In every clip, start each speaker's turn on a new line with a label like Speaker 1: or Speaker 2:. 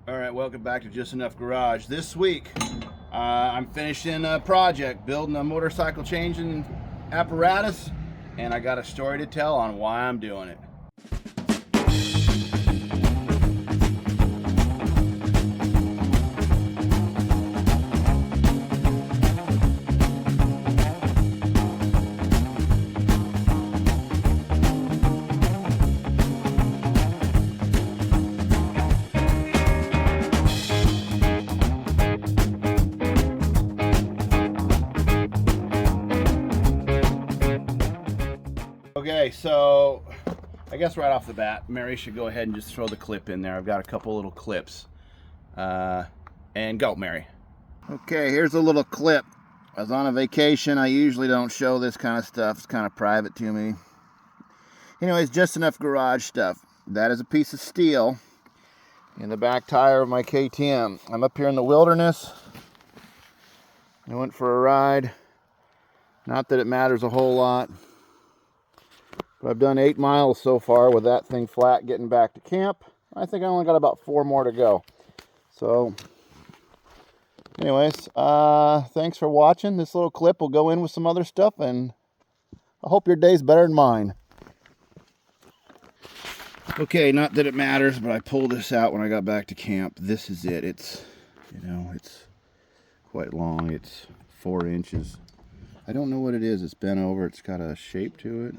Speaker 1: All right, welcome back to Just Enough Garage. This week, I'm finishing a project, building a motorcycle changing apparatus, and I got a story to tell on why I'm doing it. Okay, so I guess right off the bat, Mary should go ahead and just throw the clip in there. I've got a couple little clips. And go, Mary. Okay, here's a little clip. I was on a vacation. I usually don't show this kind of stuff. It's kind of private to me. Anyways, Just Enough Garage stuff. That is a piece of steel in the back tire of my KTM. I'm up here in the wilderness. I went for a ride. Not that it matters a whole lot. But I've done 8 miles so far with that thing flat getting back to camp. I think I only got about 4 more to go. So, anyways, thanks for watching. This little clip will go in with some other stuff, and I hope your day's better than mine. Okay, not that it matters, but I pulled this out when I got back to camp. This is it. It's, it's quite long. It's 4 inches. I don't know what it is. It's bent over. It's got a shape to it.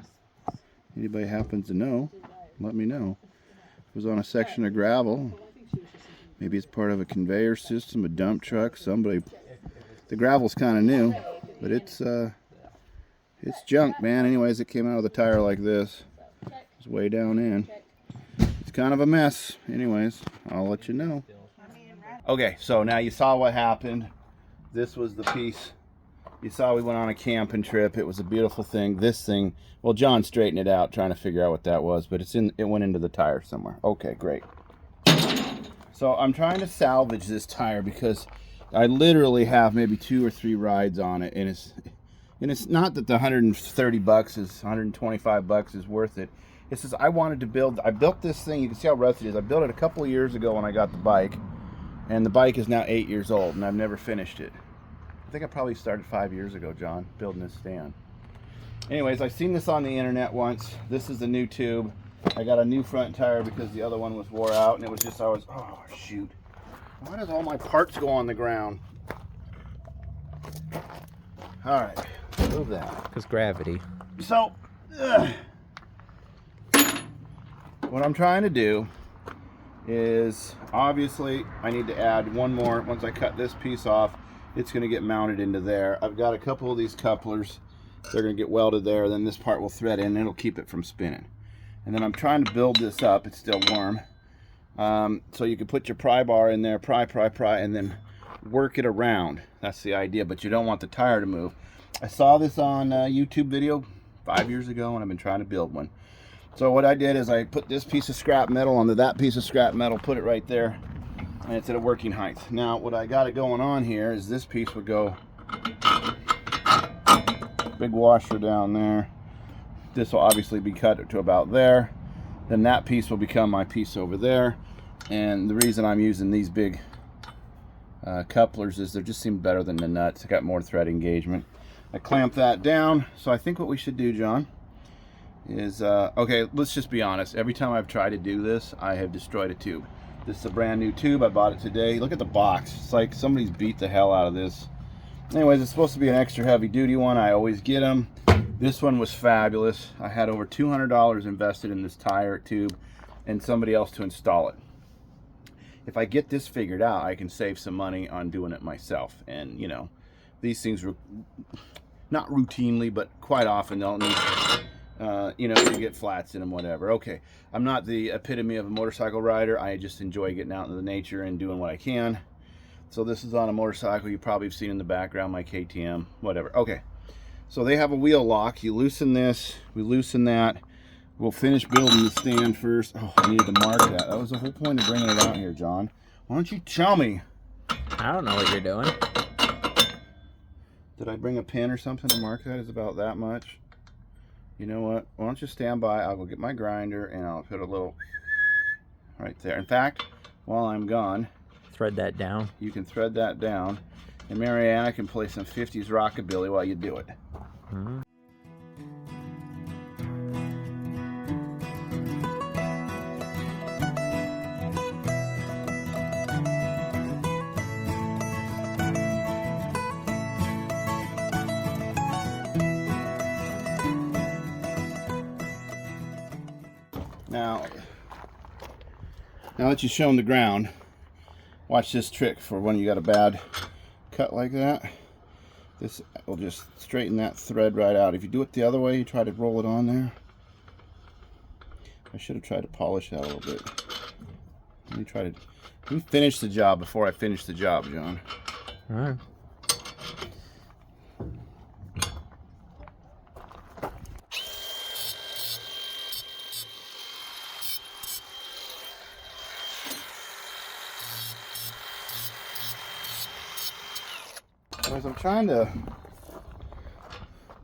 Speaker 1: Anybody happens to know, let me know. It was on a section of gravel. Maybe it's part of a conveyor system, a dump truck, somebody. The gravel's kind of new, but it's junk, man. Anyways, it came out of the tire like this. It's way down in. It's kind of a mess. Anyways, I'll let you know. Okay, so now you saw what happened. This was the piece. You saw we went on a camping trip. It was a beautiful thing. This thing, well, John straightened it out trying to figure out what that was, but it went into the tire somewhere. Okay, great. So I'm trying to salvage this tire because I literally have maybe 2 or 3 rides on it, and it's not that the $130 is $125 is worth it. It's just I built this thing. You can see how rusted it is. I built it a couple of years ago when I got the bike, and the bike is now 8 years old, and I've never finished it. I think I probably started 5 years ago, John, building this stand. Anyways, I've seen this on the internet once. This is the new tube. I got a new front tire because the other one was wore out, and it was just always, oh shoot. Why does all my parts go on the ground? All right, move that.
Speaker 2: Because gravity.
Speaker 1: So, what I'm trying to do is, obviously, I need to add one more. Once I cut this piece off, it's going to get mounted into there. I've got a couple of these couplers. They're going to get welded there. Then this part will thread in, and it'll keep it from spinning. And then I'm trying to build this up. It's still warm. So you can put your pry bar in there, pry, and then work it around. That's the idea, but you don't want the tire to move. I saw this on a YouTube video 5 years ago, and I've been trying to build one. So what I did is I put this piece of scrap metal onto that piece of scrap metal, put it right there, and it's at a working height. Now what I got it going on here is this piece would go, big washer down there. This will obviously be cut to about there. Then that piece will become my piece over there. And the reason I'm using these big couplers is they just seem better than the nuts. I got more thread engagement. I clamp that down. So I think what we should do, John, is, okay, let's just be honest. Every time I've tried to do this, I have destroyed a tube. This is a brand new tube. I bought it today. Look at the box. It's like somebody's beat the hell out of this. Anyways, it's supposed to be an extra heavy duty one. I always get them. This one was fabulous. I had over $200 invested in this tire tube and somebody else to install it. If I get this figured out, I can save some money on doing it myself. And these things not routinely, but quite often they'll need, you get flats in them, whatever. Okay, I'm not the epitome of a motorcycle rider. I just enjoy getting out into the nature and doing what I can. So this is on a motorcycle. You probably have seen in the background my KTM, whatever. Okay, so they have a wheel lock. You loosen this, we loosen that. We'll finish building the stand first. Oh, I needed to mark that. That was the whole point of bringing it out here, John. Why don't you tell me?
Speaker 2: I don't know what you're doing.
Speaker 1: Did I bring a pen or something to mark that? It's about that much. You know what? Why don't you stand by? I'll go get my grinder and I'll put a little right there. In fact, while I'm gone,
Speaker 2: thread that down.
Speaker 1: You can thread that down, and Mariana can play some 50s rockabilly while you do it.
Speaker 2: Mm-hmm.
Speaker 1: Now that you've shown the ground, watch this trick for when you got a bad cut like that. This will just straighten that thread right out. If you do it the other way, you try to roll it on there. I should have tried to polish that a little bit. Let me finish the job before I finish the job, John.
Speaker 2: All right.
Speaker 1: As I'm trying to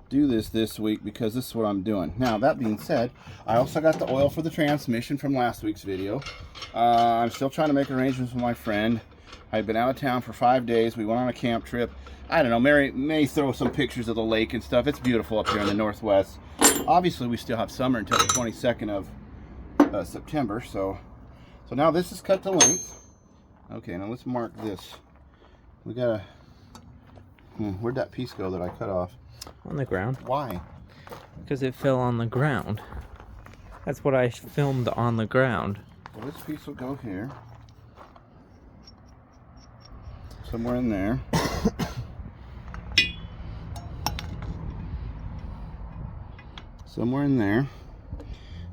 Speaker 1: do this week because this is what I'm doing. Now, that being said, I also got the oil for the transmission from last week's video. I'm still trying to make arrangements with my friend. I've been out of town for 5 days. We went on a camp trip. I don't know, Mary may throw some pictures of the lake and stuff. It's beautiful up here in the Northwest. Obviously, we still have summer until the 22nd of September. So now this is cut to length. Okay, now let's mark this. We gotta... where'd that piece go that I cut off?
Speaker 2: On the ground.
Speaker 1: Why?
Speaker 2: Because it fell on the ground. That's what I filmed on the ground.
Speaker 1: Well, this piece will go here. Somewhere in there. Somewhere in there.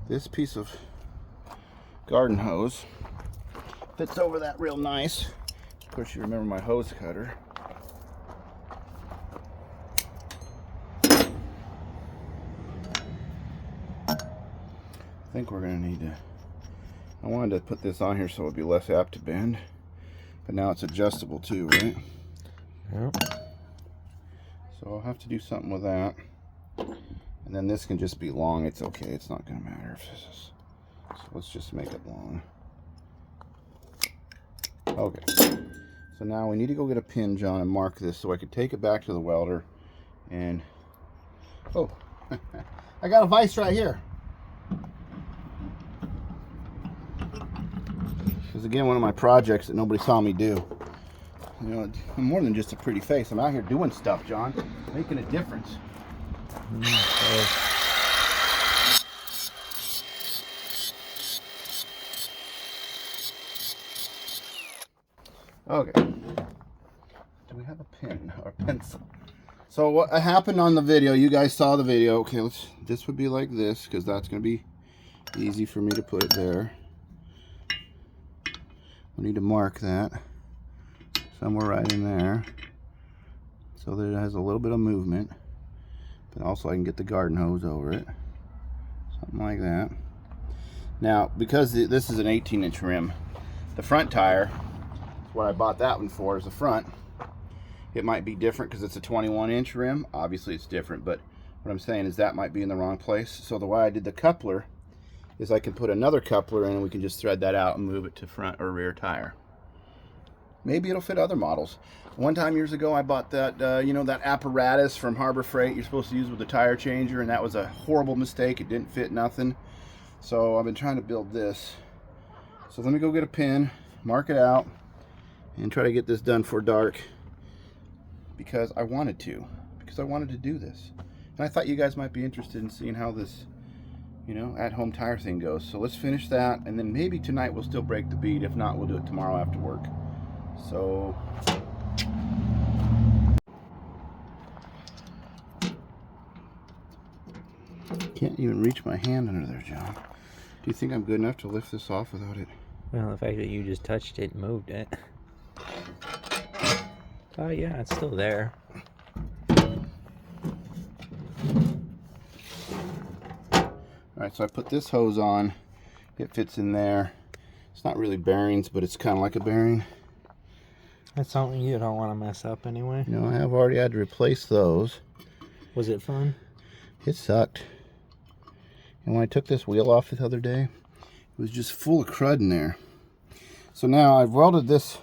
Speaker 1: This piece of garden hose fits over that real nice. Of course, you remember my hose cutter. I think we're going to need to... I wanted to put this on here so it would be less apt to bend. But now it's adjustable too, right?
Speaker 2: Yep.
Speaker 1: So I'll have to do something with that. And then this can just be long. It's okay. It's not going to matter if this is... So let's just make it long. Okay. So now we need to go get a pin, John, and mark this so I could take it back to the welder. And... oh! I got a vise right here. This is again one of my projects that nobody saw me do. You know, I'm more than just a pretty face. I'm out here doing stuff, John, making a difference. Okay. Do we have a pen or pencil? So what happened on the video? You guys saw the video. Okay, this would be like this because that's going to be easy for me to put it there. We need to mark that somewhere right in there so that it has a little bit of movement, but also I can get the garden hose over it, something like that. Now, because this is an 18-inch rim, the front tire, what I bought that one for is the front. It might be different because it's a 21-inch rim. Obviously it's different, but what I'm saying is that might be in the wrong place. So the way I did the coupler is I can put another coupler in and we can just thread that out and move it to front or rear tire. Maybe it'll fit other models. One time years ago I bought that, you know, that apparatus from Harbor Freight you're supposed to use with the tire changer, and that was a horrible mistake. It didn't fit nothing. So I've been trying to build this. So let me go get a pin, mark it out, and try to get this done for dark because I wanted to do this. And I thought you guys might be interested in seeing how this, you know, at-home tire thing goes. So let's finish that, and then maybe tonight we'll still break the bead. If not, we'll do it tomorrow after work. So can't even reach my hand under there, John. Do you think I'm good enough to lift this off without it?
Speaker 2: Well, the fact that you just touched it and moved it. Oh yeah, it's still there.
Speaker 1: Alright, so I put this hose on. It fits in there. It's not really bearings, but it's kind of like a bearing.
Speaker 2: That's something you don't want to mess up anyway.
Speaker 1: You know, I have already had to replace those.
Speaker 2: Was it fun?
Speaker 1: It sucked. And when I took this wheel off the other day, it was just full of crud in there. So now I've welded this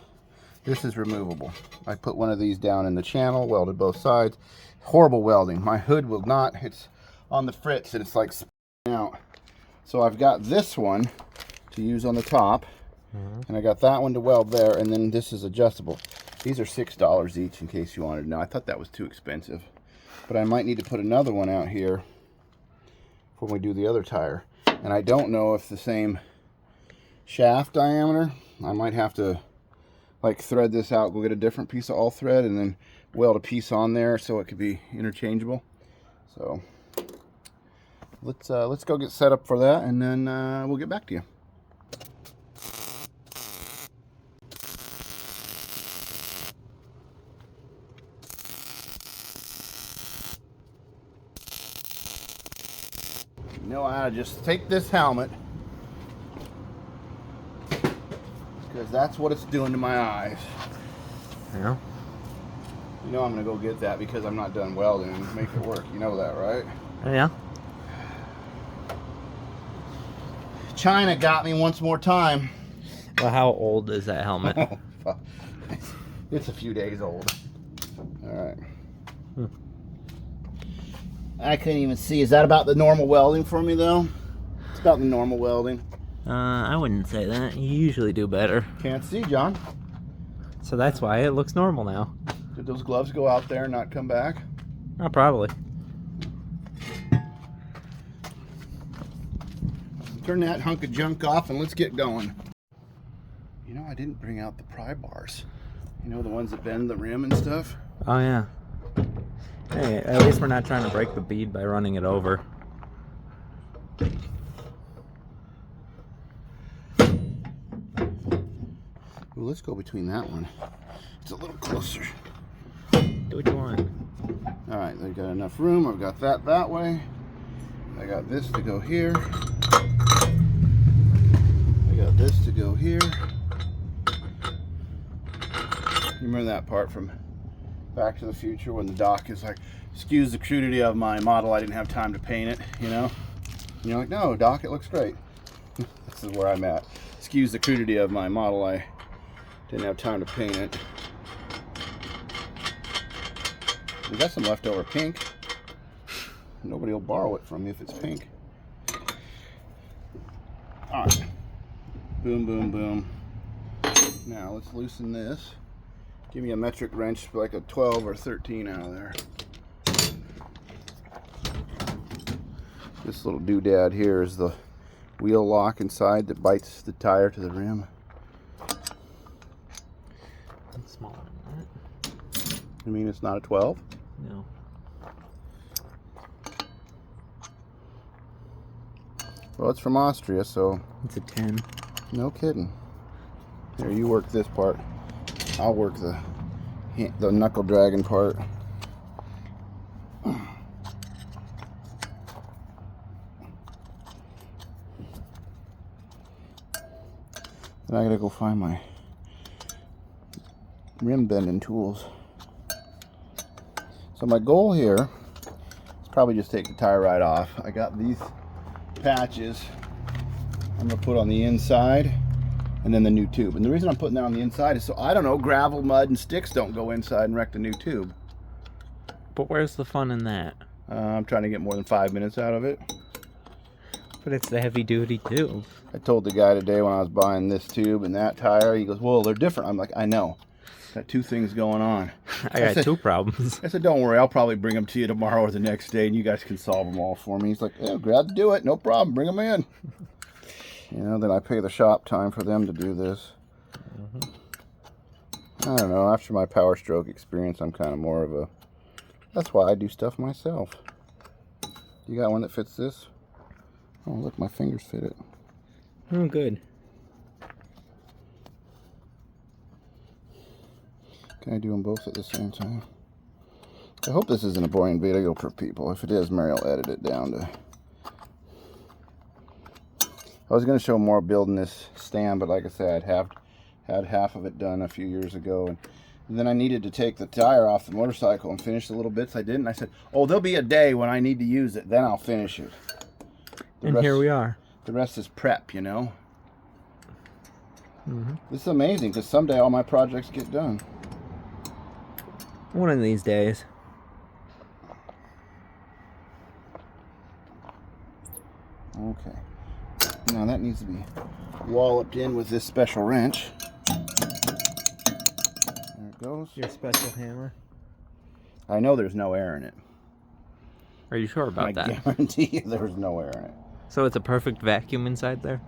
Speaker 1: This is removable. I put one of these down in the channel, welded both sides. Horrible welding. My hood will not, it's on the fritz and it's like spinning out. So I've got this one to use on the top, and I got that one to weld there, and then this is adjustable. These are $6 each, in case you wanted to know. I thought that was too expensive, but I might need to put another one out here when we do the other tire. And I don't know if the same shaft diameter. I might have to like thread this out, go get a different piece of all thread, and then weld a piece on there so it could be interchangeable. So let's go get set up for that, and then we'll get back to you. You know, I just take this helmet because that's what it's doing to my eyes.
Speaker 2: Yeah.
Speaker 1: You know I'm gonna go get that because I'm not done welding and make it work. You know that, right?
Speaker 2: Yeah.
Speaker 1: China got me once more time.
Speaker 2: Well, how old is that helmet?
Speaker 1: It's a few days old. All right. I couldn't even see. Is that about the normal welding for me, though? It's about the normal welding.
Speaker 2: I wouldn't say that. You usually do better.
Speaker 1: Can't see, John.
Speaker 2: So that's why it looks normal now.
Speaker 1: Did those gloves go out there and not come back?
Speaker 2: Oh, probably.
Speaker 1: Turn that hunk of junk off and let's get going. You know, I didn't bring out the pry bars. You know, the ones that bend the rim and stuff?
Speaker 2: Oh, yeah. Hey, at least we're not trying to break the bead by running it over.
Speaker 1: Well, let's go between that one. It's a little closer.
Speaker 2: Do what you want.
Speaker 1: All right, they got enough room. I've got that way. I got this to go here. I got this to go here. You remember that part from Back to the Future when the doc is like, excuse the crudity of my model, I didn't have time to paint it, you know? And you're like, no, doc, it looks great. This is where I'm at. Excuse the crudity of my model, I didn't have time to paint it. We got some leftover pink. Nobody will borrow it from me if it's pink. All right. Boom, boom, boom. Now let's loosen this. Give me a metric wrench, like a 12 or 13 out of there. This little doodad here is the wheel lock inside that bites the tire to the rim.
Speaker 2: It's smaller than that.
Speaker 1: You mean it's not a 12?
Speaker 2: No.
Speaker 1: Well, it's from Austria, so
Speaker 2: It's a 10.
Speaker 1: no kidding. Here, you work this part. I'll work the knuckle dragging part. Then I gotta go find my rim bending tools. So my goal here is probably just take the tire right off. I got these patches I'm gonna put on the inside, and then the new tube. And the reason I'm putting that on the inside is so, I don't know, gravel, mud, and sticks don't go inside and wreck the new tube.
Speaker 2: But where's the fun in that?
Speaker 1: I'm trying to get more than 5 minutes out of it.
Speaker 2: But it's the heavy duty tube.
Speaker 1: I told the guy today when I was buying this tube and that tire, he goes, well, they're different. I'm like, I know. Got two things going on.
Speaker 2: I got two problems.
Speaker 1: I said, don't worry, I'll probably bring them to you tomorrow or the next day, and you guys can solve them all for me. He's like, yeah, glad to do it. No problem. Bring them in. You know, then I pay the shop time for them to do this. I don't know. After my Power Stroke experience, I'm kind of more of a... That's why I do stuff myself. You got one that fits this? Oh, look, my fingers fit it.
Speaker 2: Oh, good.
Speaker 1: Can I do them both at the same time? I hope this isn't a boring video for people. If it is, Mary will edit it down to... I was going to show more building this stand, but like I said, I'd had half of it done a few years ago. And then I needed to take the tire off the motorcycle and finish the little bits I didn't. I said, oh, there'll be a day when I need to use it. Then I'll finish it.
Speaker 2: And here we are.
Speaker 1: The rest is prep, you know.
Speaker 2: Mm-hmm.
Speaker 1: This is amazing because someday all my projects get done.
Speaker 2: One of these days.
Speaker 1: Okay. Now that needs to be walloped in with this special wrench. There it goes.
Speaker 2: Your special hammer.
Speaker 1: I know there's no air in it.
Speaker 2: Are you sure about that?
Speaker 1: I guarantee you there's no air in it.
Speaker 2: So it's a perfect vacuum inside there?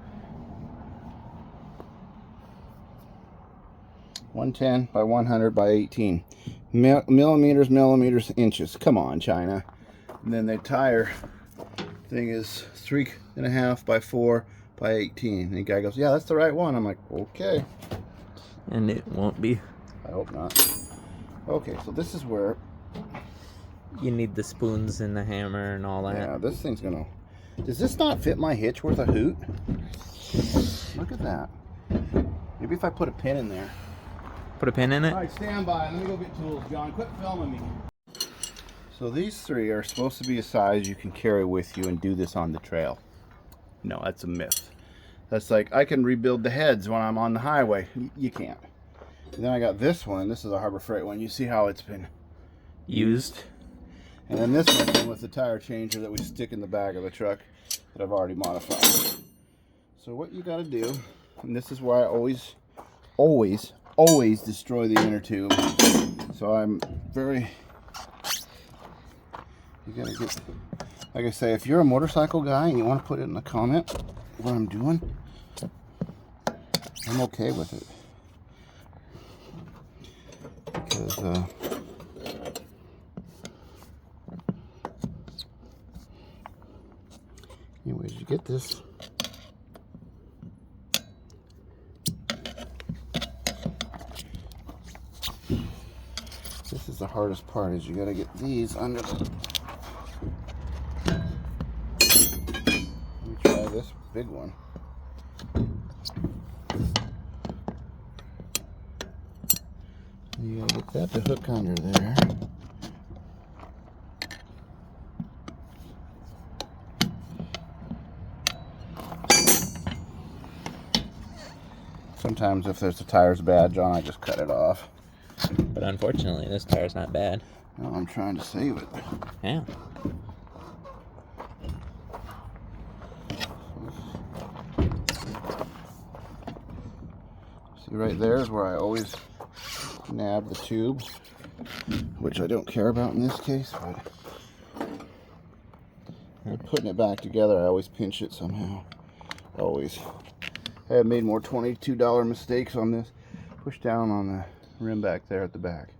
Speaker 1: 110 by 100 by 18. Millimeters, inches. Come on, China. And then the tire thing is 3.5 by 4 by 18. And the guy goes, yeah, that's the right one. I'm like, okay.
Speaker 2: And it won't be.
Speaker 1: I hope not. Okay, so this is where...
Speaker 2: You need the spoons and the hammer and all that.
Speaker 1: Yeah, this thing's gonna... Does this not fit my hitch worth a hoot? Look at that. Maybe if I put a pin in there.
Speaker 2: Put a pin in it?
Speaker 1: All right, stand by. Let me go get tools, John. Quit filming me. So these three are supposed to be a size you can carry with you and do this on the trail. No, that's a myth. That's like, I can rebuild the heads when I'm on the highway. You can't. And then I got this one. This is a Harbor Freight one. You see how it's been
Speaker 2: Used.
Speaker 1: And then this one came with the tire changer that we stick in the back of the truck that I've already modified. So what you got to do, and this is why I always destroy the inner tube. So I'm very, you got to get, like I say, if you're a motorcycle guy and you want to put it in the comment what I'm doing, I'm okay with it. Because, anyways, you get this. This is the hardest part, is you gotta get these under the... Let me try this big one. You gotta get that to hook under there. Sometimes if the tire's bad, John, I just cut it off.
Speaker 2: But unfortunately, this tire's not bad.
Speaker 1: No, I'm trying to save it.
Speaker 2: Yeah.
Speaker 1: See, right there is where I always nab the tube, which I don't care about in this case, but putting it back together, I always pinch it somehow. Always. I have made more $22 mistakes on this. Push down on the rim back there at the back.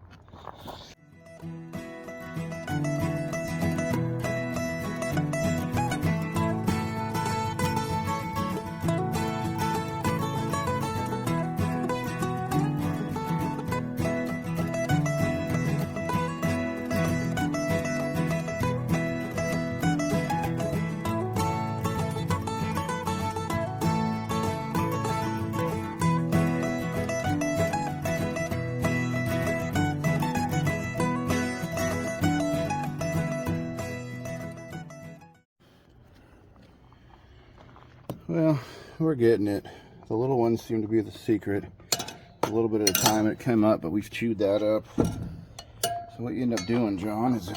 Speaker 1: Well, we're getting it. The little ones seem to be the secret. A little bit at a time it came up, but we've chewed that up. So what you end up doing, John, is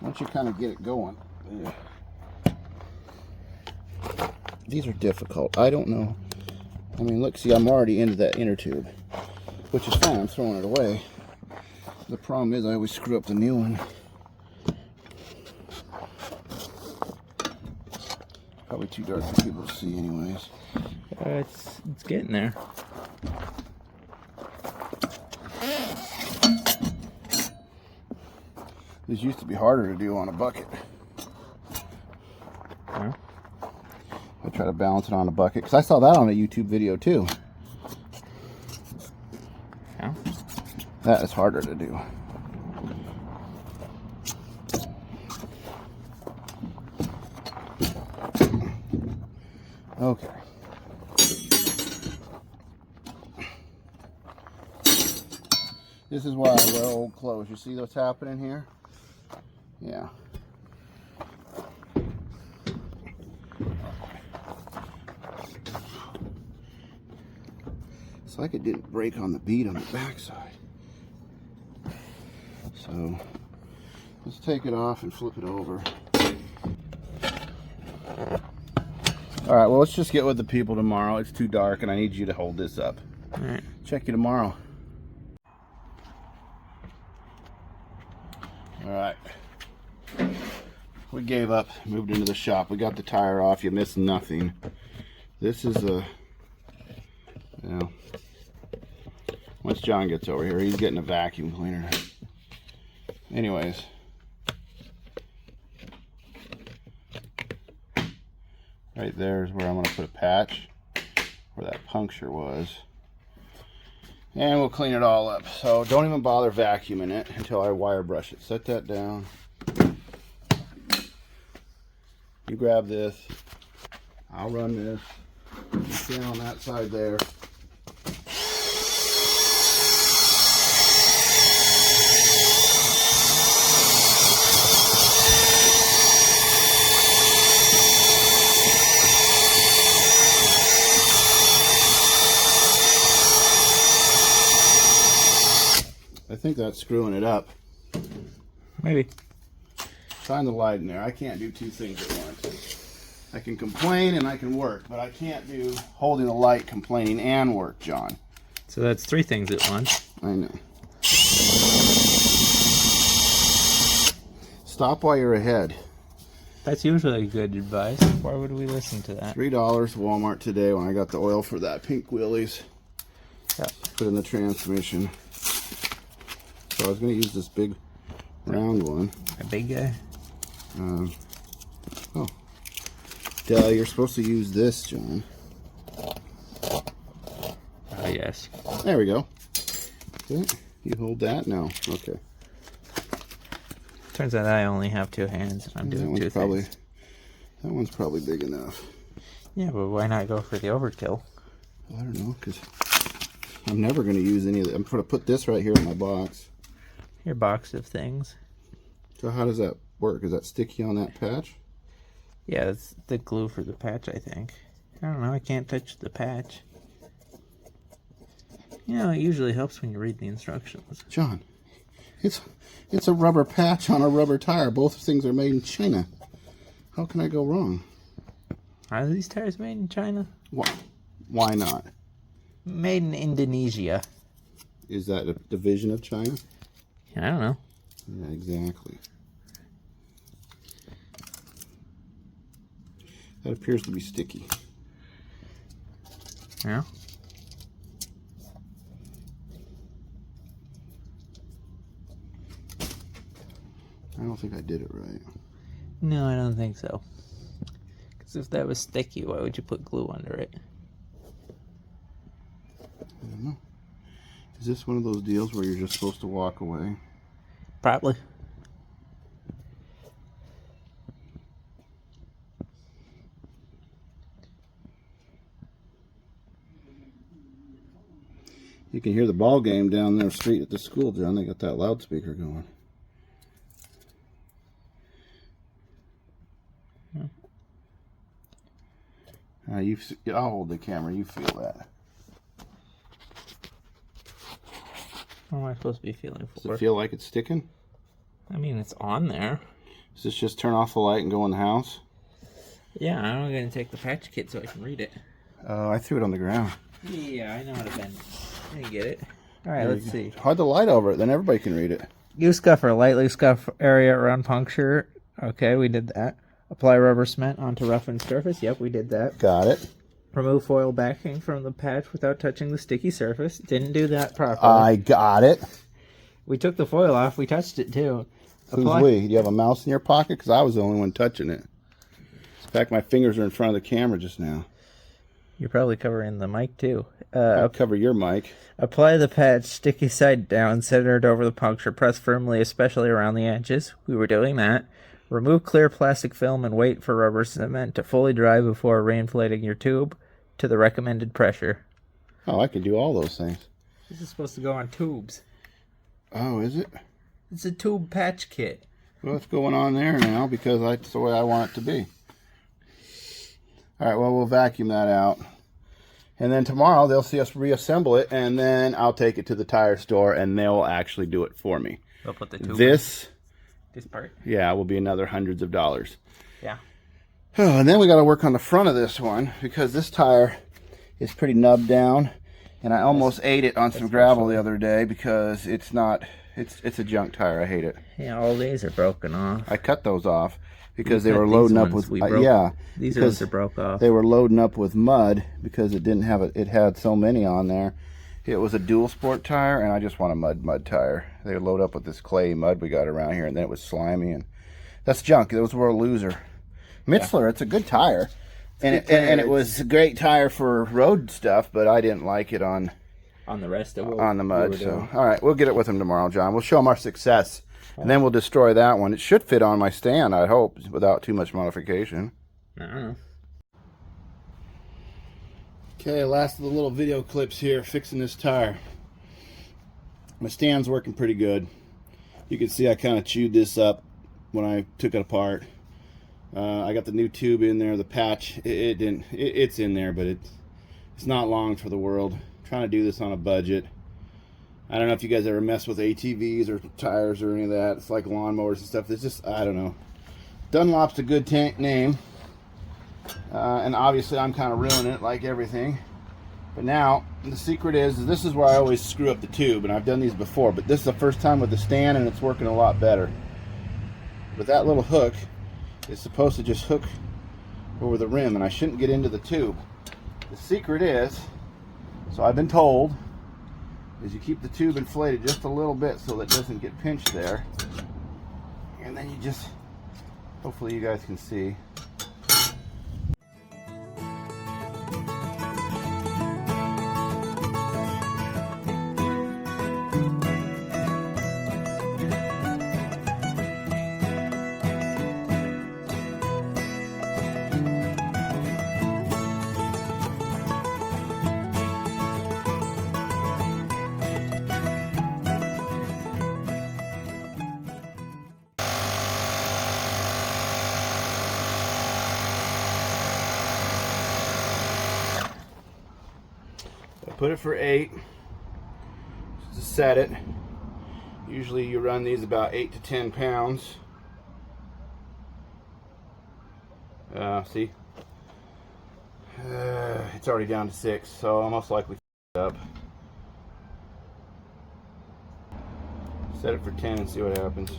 Speaker 1: once you kind of get it going, these are difficult. I don't know. I mean, look, see, I'm already into that inner tube, which is fine. I'm throwing it away. The problem is I always screw up the new one. Probably too dark for people to see anyways.
Speaker 2: It's getting there.
Speaker 1: This used to be harder to do on a bucket.
Speaker 2: Yeah.
Speaker 1: I try to balance it on a bucket, because I saw that on a YouTube video too.
Speaker 2: Yeah.
Speaker 1: That is harder to do. Okay. This is why I wear old clothes. You see what's happening here? Yeah. Looks like it didn't break on the bead on the backside. So let's take it off and flip it over. All right, well, let's just get with the people tomorrow. It's too dark and I need you to hold this up.
Speaker 2: All right.
Speaker 1: Check you tomorrow. All right. We gave up, moved into the shop. We got the tire off. You missed nothing. This is a, well, once John gets over here, he's getting a vacuum cleaner. Anyways. Right there is where I'm going to put a patch, where that puncture was. And we'll clean it all up. So don't even bother vacuuming it until I wire brush it. Set that down. You grab this. I'll run this. You stand on that side there. I think that's screwing it up.
Speaker 2: Maybe.
Speaker 1: Shine the light in there. I can't do two things at once. I can complain and I can work, but I can't do holding the light, complaining, and work, John.
Speaker 2: So that's 3 things at once.
Speaker 1: I know. Stop while you're ahead.
Speaker 2: That's usually good advice. Why would we listen to that?
Speaker 1: $3 Walmart today when I got the oil for that pink wheelies.
Speaker 2: Yep.
Speaker 1: Put in the transmission. So I was going to use this big round one.
Speaker 2: A big guy?
Speaker 1: Oh. Duh, you're supposed to use this, John.
Speaker 2: Oh, yes.
Speaker 1: There we go. Okay. You hold that? No. Okay.
Speaker 2: Turns out I only have 2 hands and I'm doing 2 things.
Speaker 1: That one's probably big enough.
Speaker 2: Yeah, but why not go for the overkill?
Speaker 1: I don't know, because I'm never going to use any of it. I'm going to put this right here in my box.
Speaker 2: Your box of things.
Speaker 1: So how does that work? Is that sticky on that patch?
Speaker 2: Yeah, it's the glue for the patch, I think. I don't know, I can't touch the patch. You know, it usually helps when you read the instructions.
Speaker 1: John, it's a rubber patch on a rubber tire. Both things are made in China. How can I go wrong?
Speaker 2: Are these tires made in China?
Speaker 1: Why not?
Speaker 2: Made in Indonesia.
Speaker 1: Is that a division of China?
Speaker 2: I don't know.
Speaker 1: Yeah, exactly. That appears to be sticky.
Speaker 2: Yeah.
Speaker 1: I don't think I did it right.
Speaker 2: No, I don't think so. Because if that was sticky, why would you put glue under it?
Speaker 1: I don't know. Is this one of those deals where you're just supposed to walk away?
Speaker 2: Probably.
Speaker 1: You can hear the ball game down their street at the school, John. They got that loudspeaker going. I'll hold the camera. You feel that.
Speaker 2: What am I supposed to be feeling for?
Speaker 1: Does it feel like it's sticking?
Speaker 2: I mean, it's on there.
Speaker 1: Does this just turn off the light and go in the house?
Speaker 2: Yeah, I'm going to take the patch kit so I can read it.
Speaker 1: Oh, I threw it on the ground.
Speaker 2: Yeah, I know how to bend it. I can get it. Alright, let's see.
Speaker 1: Hide the light over it, then everybody can read it.
Speaker 2: Use scuffer, lightly scuff area around puncture. Okay, we did that. Apply rubber cement onto roughened surface. Yep, we did that.
Speaker 1: Got it.
Speaker 2: Remove foil backing from the patch without touching the sticky surface. Didn't do that properly.
Speaker 1: I got it.
Speaker 2: We took the foil off. We touched it too.
Speaker 1: Who's we? Do you have a mouse in your pocket? Because I was the only one touching it. In fact, my fingers are in front of the camera just now.
Speaker 2: You're probably covering the mic too.
Speaker 1: I'll cover your mic.
Speaker 2: Apply the patch sticky side down, centered over the puncture. Press firmly, especially around the edges. We were doing that. Remove clear plastic film and wait for rubber cement to fully dry before reinflating your tube to the recommended pressure.
Speaker 1: Oh, I can do all those things.
Speaker 2: This is supposed to go on tubes.
Speaker 1: Oh, is it?
Speaker 2: It's a tube patch kit.
Speaker 1: What's going on there now? Because that's the way I want it to be. All right, well, we'll vacuum that out. And then tomorrow they'll see us reassemble it, and then I'll take it to the tire store, and they'll actually do it for me.
Speaker 2: They'll put the tube
Speaker 1: this
Speaker 2: part.
Speaker 1: Yeah, will be another hundreds of dollars.
Speaker 2: Yeah.
Speaker 1: Oh, and then we got to work on the front of this one, because this tire is pretty nubbed down, and I almost ate it on some gravel the other day because it's a junk tire. I hate it.
Speaker 2: Yeah, all these are broken off.
Speaker 1: I cut those off because they were loading up with
Speaker 2: these ones are broke off.
Speaker 1: They were loading up with mud because it didn't have it had so many on there. It was a dual sport tire, and I just want a mud tire. They load up with this clay mud we got around here, and then it was slimy, and that's junk. Those were a loser. Mitzler, it's a good tire, and it was a great tire for road stuff, but I didn't like it on
Speaker 2: the rest of
Speaker 1: on the mud. So all right, we'll get it with them tomorrow, John. We'll show them our success. And then we'll destroy that one. It should fit on my stand, I hope, without too much modification.
Speaker 2: I don't know.
Speaker 1: Okay, last of the little video clips here, fixing this tire. My stand's working pretty good. You can see I kind of chewed this up when I took it apart. I got the new tube in there, the patch. It's in there, but it's not long for the world. I'm trying to do this on a budget. I don't know if you guys ever mess with ATVs or tires or any of that. It's like lawnmowers and stuff. It's just, I don't know. Dunlop's a good name. And obviously I'm kind of ruining it like everything. But now, the secret is this is where I always screw up the tube. And I've done these before. But this is the first time with the stand, and it's working a lot better. But that little hook is supposed to just hook over the rim. And I shouldn't get into the tube. The secret is, so I've been told, is you keep the tube inflated just a little bit so that it doesn't get pinched there, and then you just, hopefully you guys can see, put it for 8 just to set it. Usually you run these about 8 to 10 pounds. See, it's already down to 6, so I'll most likely up. Set it for 10 and see what happens.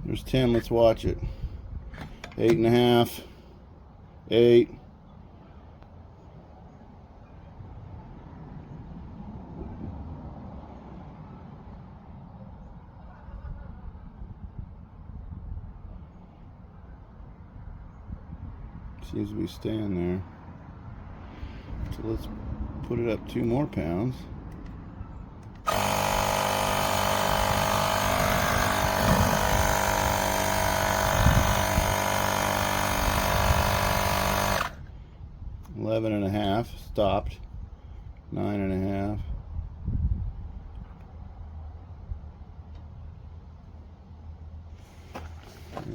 Speaker 1: There's 10, let's watch it. 8.5, 8. Seems to be staying there. So let's put it up 2 more pounds. $11.5, stopped. 9.5.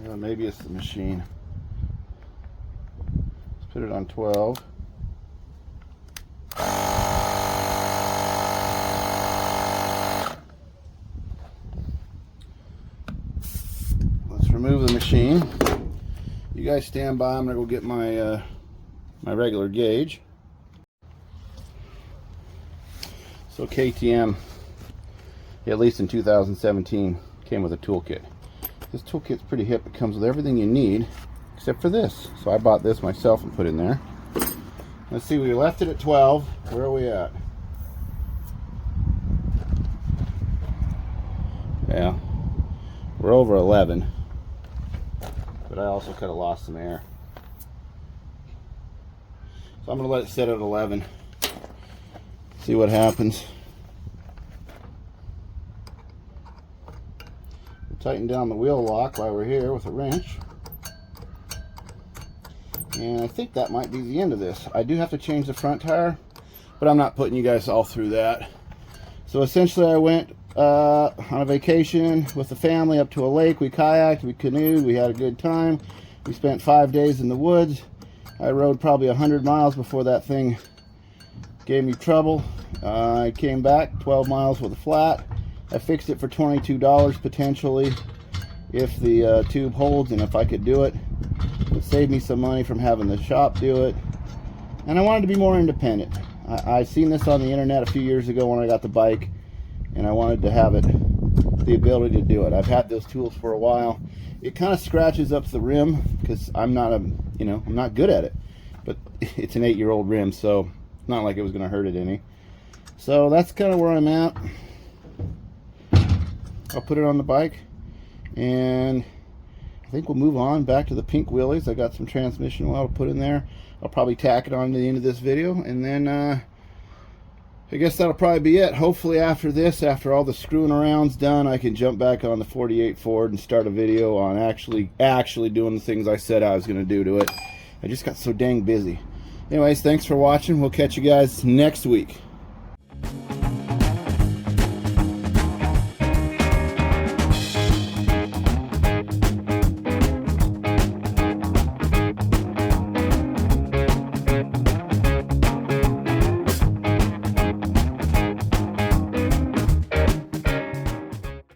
Speaker 1: Yeah, maybe it's the machine. Let's put it on 12. Let's remove the machine. You guys stand by. I'm gonna go get my my regular gauge. So KTM, at least in 2017, came with a toolkit. This toolkit's pretty hip. It comes with everything you need except for this. So I bought this myself and put it in there. Let's see, we left it at 12. Where are we at? Yeah, we're over 11. But I also could have lost some air. So I'm going to let it sit at 11. See what happens. We'll tighten down the wheel lock while we're here with a wrench. And I think that might be the end of this. I do have to change the front tire, but but I'm not putting you guys all through that. So essentially I went on a vacation with the family up to a lake. We kayaked, we canoed, we had a good time. We spent 5 days in the woods. I rode probably 100 miles before that thing gave me trouble. I came back 12 miles with a flat. I fixed it for $22 potentially if the tube holds and if I could do it. It saved me some money from having the shop do it. And I wanted to be more independent. I seen this on the internet a few years ago when I got the bike, and I wanted to have it, the ability to do it. I've had those tools for a while. It kind of scratches up the rim because I'm not I'm not good at it. But it's an 8-year-old rim, so it's not like it was going to hurt it any. So that's kind of where I'm at. I'll put it on the bike, and I think we'll move on back to the pink wheelies. I got some transmission oil to put in there. I'll probably tack it on to the end of this video, and then I guess that'll probably be it. Hopefully after this, after all the screwing around's done, I can jump back on the 48 Ford and start a video on actually doing the things I said I was going to do to it. I just got so dang busy. Anyways, thanks for watching. We'll catch you guys next week.